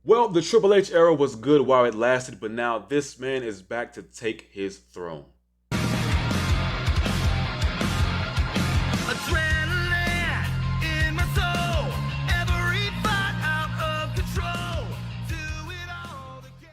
Well, the Triple H era was good while it lasted, but now this man is back to take his throne. Adrenaline in my soul, every fight out of control. Do it all again.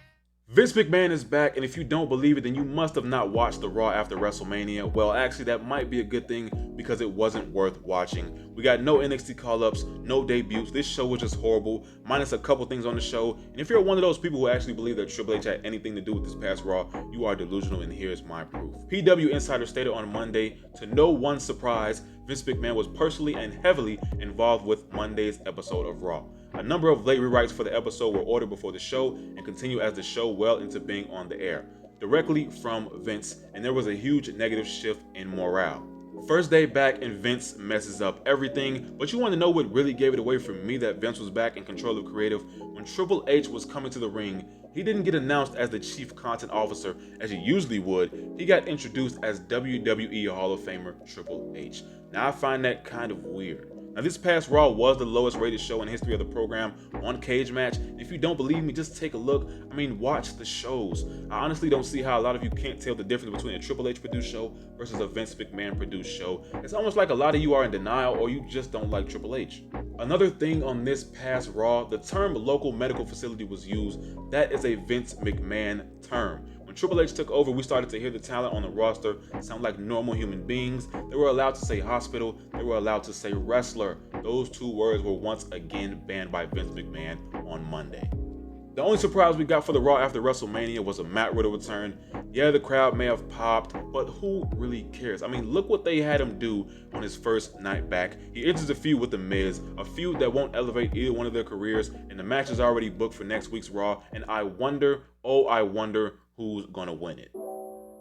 Vince McMahon is back, and if you don't believe it, then you must have not watched the Raw after WrestleMania. Well, actually, that might be a good thing because it wasn't worth watching. We got no NXT call-ups, no debuts. This show was just horrible, minus a couple things on the show. And if you're one of those people who actually believe that Triple H had anything to do with this past Raw, you are delusional, and here's my proof. PW Insider stated on Monday, to no one's surprise, Vince McMahon was personally and heavily involved with Monday's episode of Raw. A number of late rewrites for the episode were ordered before the show and continue as the show well into being on the air, directly from Vince, and there was a huge negative shift in morale. First day back and Vince messes up everything, but you want to know what really gave it away for me that Vince was back in control of creative? When Triple H was coming to the ring, he didn't get announced as the Chief Content Officer as he usually would. He got introduced as WWE Hall of Famer Triple H. Now I find that kind of weird. Now this past Raw was the lowest rated show in the history of the program on Cage Match. If you don't believe me, just take a look. Watch the shows. I honestly don't see how a lot of you can't tell the difference between a Triple H produced show versus a Vince McMahon produced show. It's almost like a lot of you are in denial or you just don't like Triple H. Another thing on this past Raw, the term local medical facility was used. That is a Vince McMahon term. When Triple H took over, we started to hear the talent on the roster sound like normal human beings. They were allowed to say hospital, they were allowed to say wrestler. Those two words were once again banned by Vince McMahon on Monday. The only surprise we got for the Raw after WrestleMania was a Matt Riddle return. Yeah, the crowd may have popped, but who really cares? Look what they had him do on his first night back. He enters a feud with The Miz, a feud that won't elevate either one of their careers, and the match is already booked for next week's Raw, and I wonder, oh I wonder, who's gonna win it.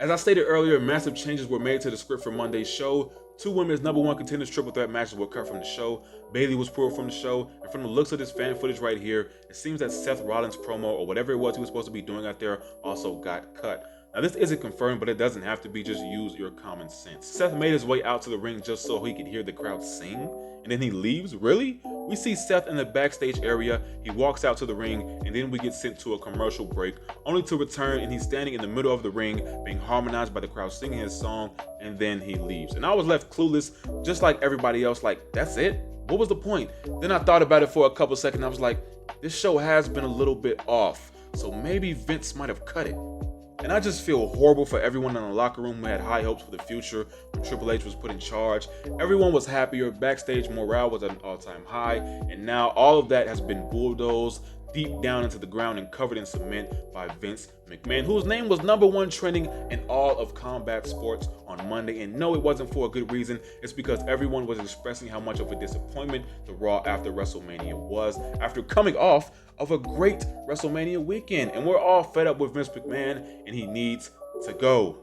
As I stated earlier, massive changes were made to the script for Monday's show. Two women's number one contenders triple threat matches were cut from the show. Bayley was pulled from the show, and from the looks of this fan footage right here, it seems that Seth Rollins' promo or whatever it was he was supposed to be doing out there also got cut. Now this isn't confirmed, but it doesn't have to be, just use your common sense. Seth made his way out to the ring just so he could hear the crowd sing, and then he leaves? Really? We see Seth in the backstage area, he walks out to the ring, and then we get sent to a commercial break, only to return and he's standing in the middle of the ring, being harmonized by the crowd singing his song, and then he leaves. And I was left clueless, just like everybody else, like, that's it? What was the point? Then I thought about it for a couple seconds, I was like, this show has been a little bit off, so maybe Vince might have cut it. And I just feel horrible for everyone in the locker room who had high hopes for the future when Triple H was put in charge. Everyone was happier, backstage morale was at an all-time high, and now all of that has been bulldozed deep down into the ground and covered in cement by Vince McMahon, whose name was number one trending in all of combat sports on Monday. And no, it wasn't for a good reason. It's because everyone was expressing how much of a disappointment the Raw after WrestleMania was, after coming off of a great WrestleMania weekend. And we're all fed up with Vince McMahon, and he needs to go.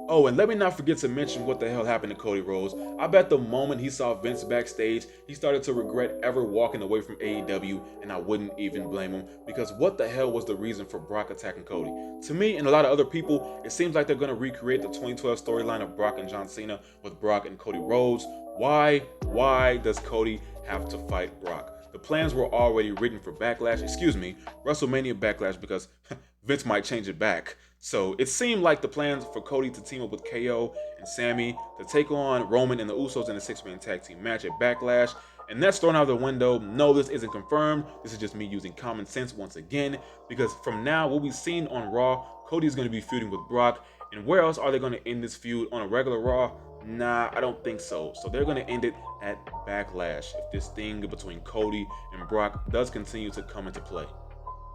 Oh, and let me not forget to mention what the hell happened to Cody Rhodes. I bet the moment he saw Vince backstage, he started to regret ever walking away from AEW, and I wouldn't even blame him, because what the hell was the reason for Brock attacking Cody? To me and a lot of other people, it seems like they're going to recreate the 2012 storyline of Brock and John Cena with Brock and Cody Rhodes. Why does Cody have to fight Brock? The plans were already written for WrestleMania Backlash, because Vince might change it back. So it seemed like the plans for Cody to team up with KO and Sammy to take on Roman and the Usos in a 6-man tag team match at Backlash, and that's thrown out the window. No, this isn't confirmed. This is just me using common sense once again, because from now, what we've seen on Raw, Cody's going to be feuding with Brock, and where else are they going to end this feud? On a regular Raw? Nah, I don't think so. So they're going to end it at Backlash if this thing between Cody and Brock does continue to come into play.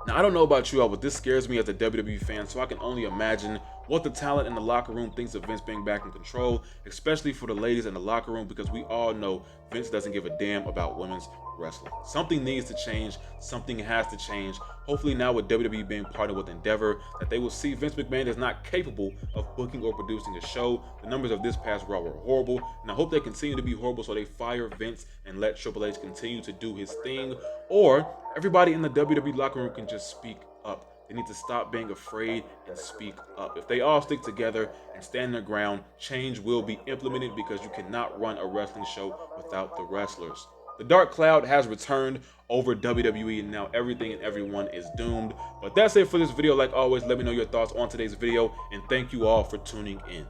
Now, I don't know about you all, but this scares me as a WWE fan, so I can only imagine what the talent in the locker room thinks of Vince being back in control, especially for the ladies in the locker room, because we all know Vince doesn't give a damn about women's wrestling. Something needs to change. Something has to change. Hopefully now with WWE being partnered with Endeavor, that they will see Vince McMahon is not capable of booking or producing a show. The numbers of this past Raw were horrible, and I hope they continue to be horrible so they fire Vince and let Triple H continue to do his thing, or everybody in the WWE locker room can just speak up. They need to stop being afraid and speak up. If they all stick together and stand their ground, change will be implemented, because you cannot run a wrestling show without the wrestlers. The dark cloud has returned over WWE, and now everything and everyone is doomed. But that's it for this video. Like always, let me know your thoughts on today's video, and thank you all for tuning in.